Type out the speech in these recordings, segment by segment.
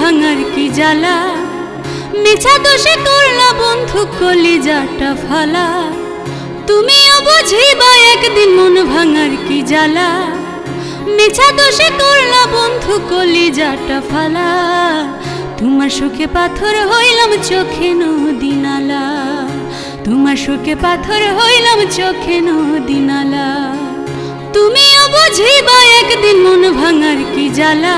ভাঙার কি জ্বালা, মিছা দোষে করলা বন্ধু কলিজাটা ফালা। তুমিও বুঝিবা একদিন মন ভাঙার কি জ্বালা, মিছা দোষে করলা বন্ধু কলিজাটা ফালা। তোমার সুখে পাথর হইলাম চোখে নদী নালা, তোমার সুখে পাথর হইলাম চোখে নদী নালা। তুমিও বুঝিবা একদিন মন ভাঙার কি জ্বালা,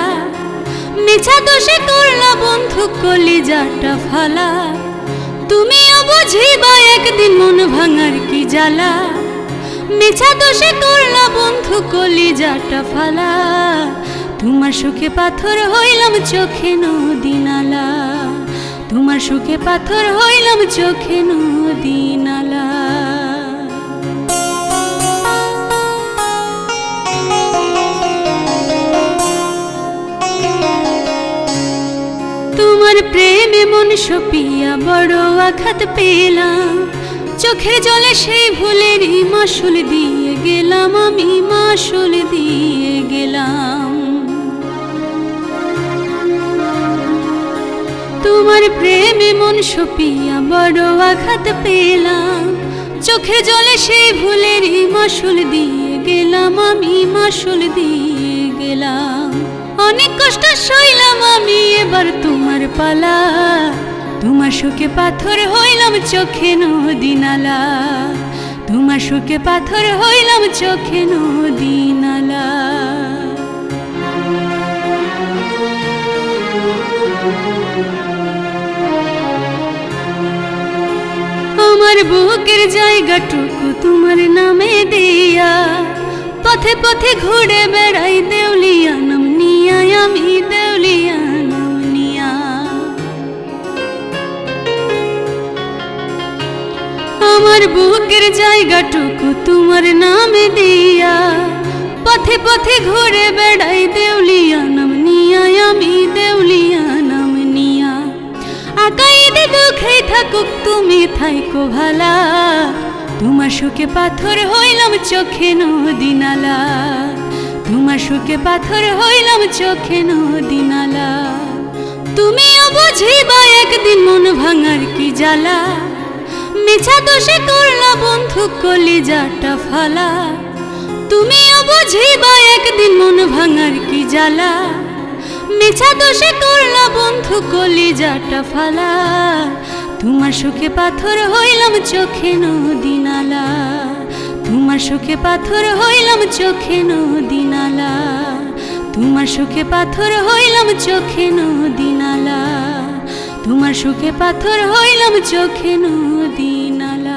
মিছা দোষে করলা বন্ধু কলিজাটা ফালা। তুমিও বুঝিবা একদিন মন ভাঙার কি জ্বালা, মিছা দোষে করলা বন্ধু কলিজাটা ফালা। তোমার সুখে পাথর হইলাম চোখে নদী নালা, তোমার সুখে পাথর হইলাম চোখে নদী নালা। তোমার প্রেমে মন সপিয়া বড় আঘাত পেলাম, চোখের জলে সেই ভুলেরই মাসুল দিয়ে গেলাম, আমি মাসুল দিয়ে গেলাম। তোমার প্রেমে মন সপিয়া বড় আঘাত পেলাম, চোখের জলে সেই ভুলেরই মাসুল দিয়ে গেলাম, আমি মাসুল দিয়ে গেলাম। অনেক কষ্ট সইলাম আমি, এবার তোমার পালা। তোমার সুখে পাথর হইলাম চোখে নদী নালা, তোমার সুখে পাথর হইলাম চোখে নদী নালা। আমার বুকের জায়গাটুকু তোমার নামে দিয়া, পথে পথে ঘুরে বেড়াই দেউলিয়া নাম নিয়া, আমি দেউলিয়া নাম নিয়া। আমার বুকের জায়গাটুকু তোমার নামে দিয়া, পথে পথে ঘুরে বেড়াই দেউলিয়া নাম নিয়া, আমি দেউলিয়া নাম নিয়া। আকাইদে দুঃখে থাকুক তুমি থাইকো ভালা, তোমার সুখে পাথর হইলাম চোখে নদী নালা, তোমার সুখে পাথর হইলাম চোখে নদী নালা। তুমিও বুঝিবা একদিন মন ভাঙার কি জ্বালা, মিছা দোষে করলা বন্ধু কলিজাটা ফালা। তুমিও বুঝিবা একদিন মন ভাঙার কি জ্বালা, মিছা দোষে করলা বন্ধু কলিজাটা ফালা। তোমার সুখে পাথর হইলাম চোখে নদী নালা, তোমার সুখে পাথর হইলাম চোখে নদী নালা, তোমার সুখে পাথর হইলাম চোখে নদী নালা, তোমার সুখে পাথর হইলাম চোখে নদী নালা।